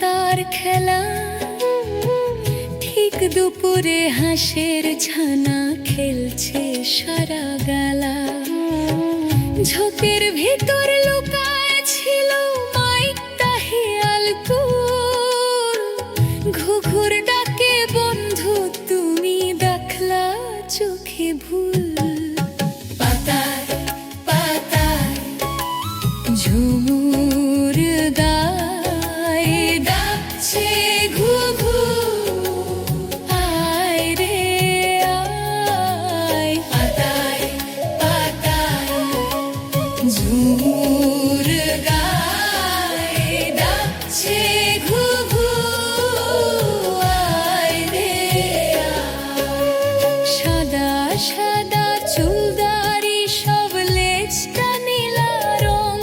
তার খেলা, ঠিক দুপুরে হাঁসের ছানা খেলছে সারা গালা। ঝোপের ভিতর লুকায় ছিল মাইকটা হিয়ালকুর, ঘুঘুর ডাকে বন্ধু তুমি দেখলা চোখে ভুল। পাতায় পাতায় ঝুমুর গায়ে ডাকছে ঘুঘু, আয় রে আয়। পাতায় পাতায় ঝুমুর গায়ে ডাকছে ঘুঘু, আয় রে আয়। সাদা সাদা চুলদারি সব লেজটা নীলা রং,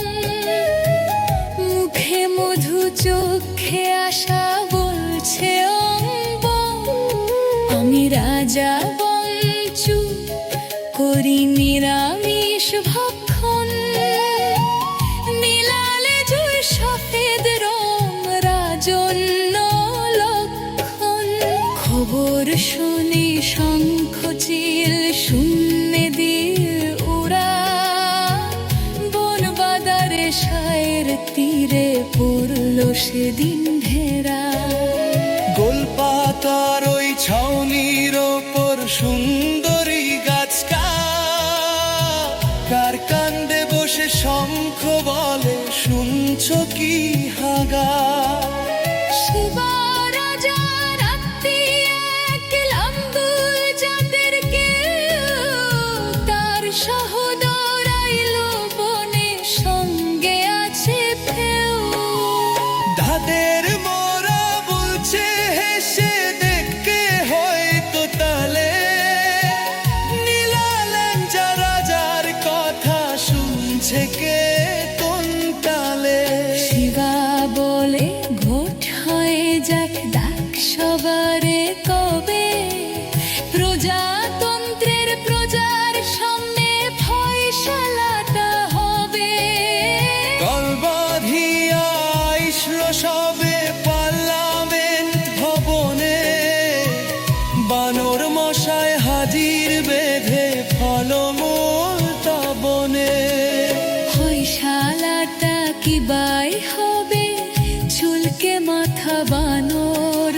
মুখে মধু চোখে আশা বলছে অং বং। আমি রাজা বঞ্চু করি নিরামিষ ভক্ষণ, নীলালে জয় সফেদ রং রাজন্য লক্ষণ। খবর শুনি শঙ্খ চিল শূন্যে দিয়ে উড়া, বন বাদারে সায়ের তীরে পড়ল সেদিন ঢেরা। গোলপাতার ওই ছাউনির ওপর সুন্দরী গাছটা, কার কান্দে বসে শঙ্খ বলে শুনছো কি হাগা। শিবা রাজা রাত্রি এক লাঙ্গুল যাদের কেউ, তার সহোদর আইল বনে সঙ্গে আছে ফেউ। ধাদের মোরা বলছে হেসে দেখে হয়তো তালে, নীলালেঞ্জা রাজার কথা শুনছে কে কোন তালে। শিবা বলে ঘোট হয়ে যাক ডাক সবারে কবে, প্রজাতন্ত্রের প্রজার সামনে ফয়সালাটা হবে। দল বাঁধিয়া আইসল সবে পার্লামেন্ট ভবনে, বানর মশায় হাজির বেঁধে ফলমূল বনে। ফয়সালাটা কি বাই হবে, চুলকে মাথা বানর।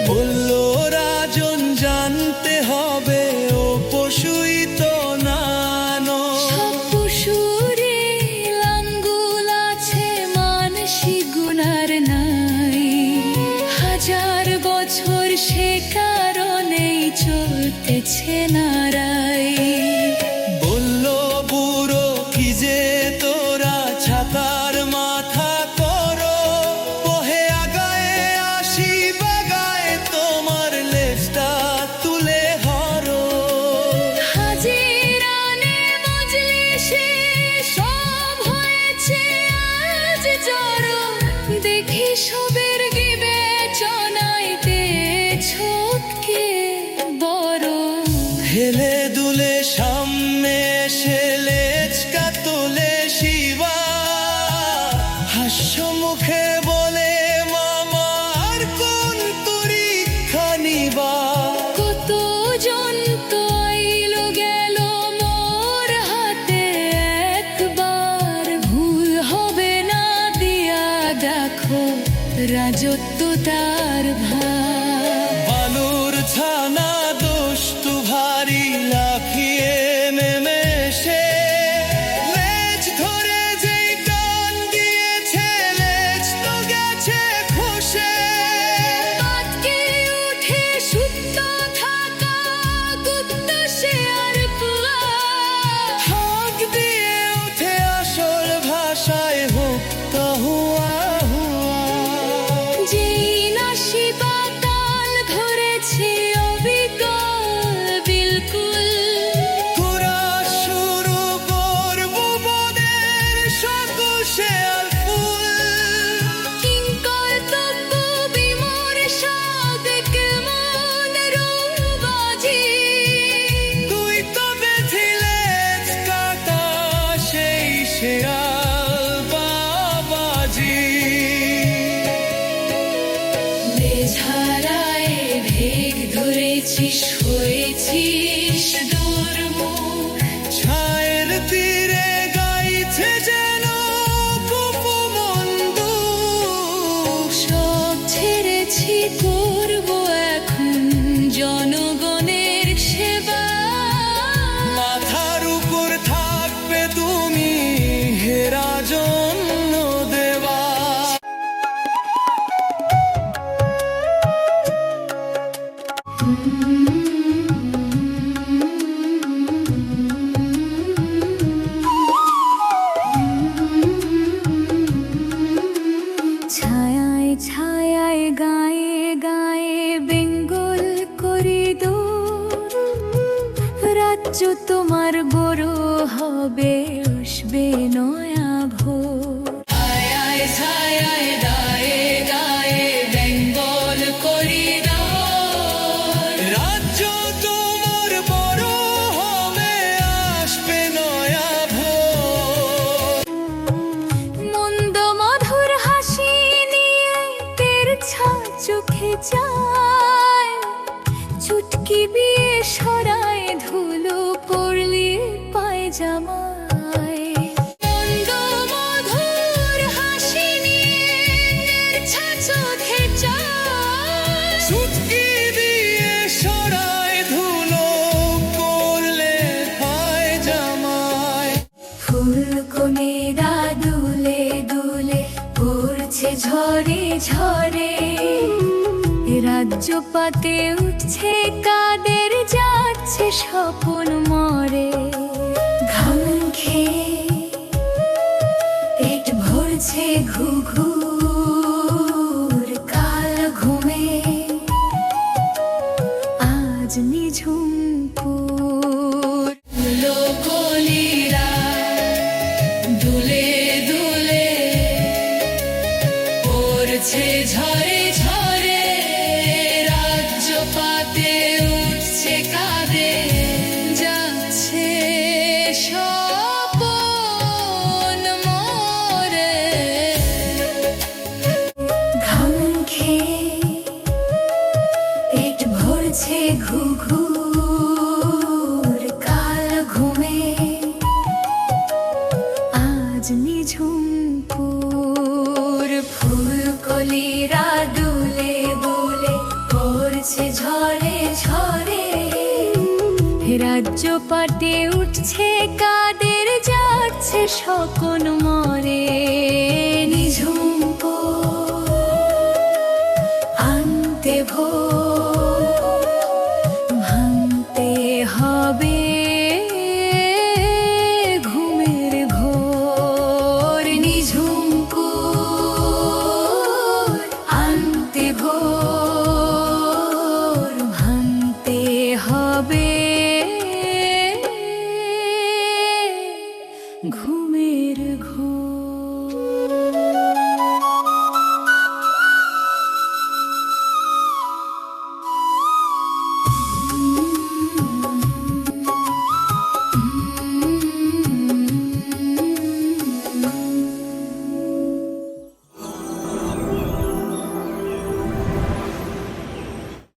বলল রাজন জানতে হবে ও পশুই তো নানো। সব পশুরে লাঙ্গুল আছে মানসি গুনার নাই, হাজার বছর সে কারণেই চলতেছে নারাই। বলল বুড়ো কি যে তোরা ছাতার মাথা করো, বহে আগায়ে আসি বাগায় তোমার লেজটা তুলে হরো। হাজিরানে মজলিসে সব হয়েছে আজ জড়ো, দেখি সবের বিবেচনাইতে ছোটকে বড়। হেলে দুলে সামনে এসে লেজকা তোলে শিবা, হাস্য মুখে বলে মামা আর কোন পরীক্ষা নিবা। কতজন তো আইল গেল মোর হাতে একবার, ভুল হবে না দিয়া দেখো রাজত্ব তার ভার। বালুর ছানা দোস্তু ভারী লাফিয়ে নেমে এসে, লেজ ধরে যেই টান দিয়েছে লেজ তো গেছে খসে। আটকে উঠে সুপ্ত থাকা গুপ্ত সে আর পুয়া, হাঁক দিয়ে উঠে আসল ভাষায় হুক্কা হুয়া হুয়া। যেই না শিবা তাল ধরেছে অবিকল বিলকুল, রয়েছিস হয়েছিস দুর্মুখ ছায়ের তীরে গাইছে যেন গোপমন্দ সব ছেড়েছি করব এখন জনগণের সেবা মাথার উপর থাকবে তুমি হেরা জন্য দেবা ছায়ায় ছায়ায় গায়ে গায়ে বেঙ্গল করিডোর রাজ্য তোমার বড় হবে আসবে নয়া ভোর ছায়ায় ছায়ায় গায়ে গায়ে বেঙ্গল করিডোর রাজ্য তোমার বড় হবে আসবে নয়া ভোর মন্দ মধুর হাসি নিয়ে তের ছা চোখে যায় চুটকি বিয়ে সরায় ধুলো পড়লে পায়জামায় মন্দ মধুর হাসি নিয়ে তের ছা চোখে যায় চুটকি দিয়ে সরায় ধুলো করলে পায় জামায় ফুলকণিরা দুলে দুলে পড়ছে ঝরে ঝরে রাজ্য পাতে উঠছে কাদের যাচ্ছে স্বপন মরে ঘাম খেয়ে পেট ভরছে ঘুঘুর কাল ঘুমে আজ নিঝুম পুর লোকলিরা দুলে দুলে পড়ছে ঝরে ঝরে রাজ্য পাতে উঠছে কাঁদে যাচ্ছে স্বপন মরে ঘাম খেয়ে পেট ভরছে ঘুঘুর কাল ঘুমে আজ নিঝুম পুর ফুলকলিরা দুলে দুলে পড়ছে ঝরে ঝরে রাজ্য পাটে উঠছে কাদের যাচ্ছে শকুন মরে নিঝুম পুর আনতে ভোর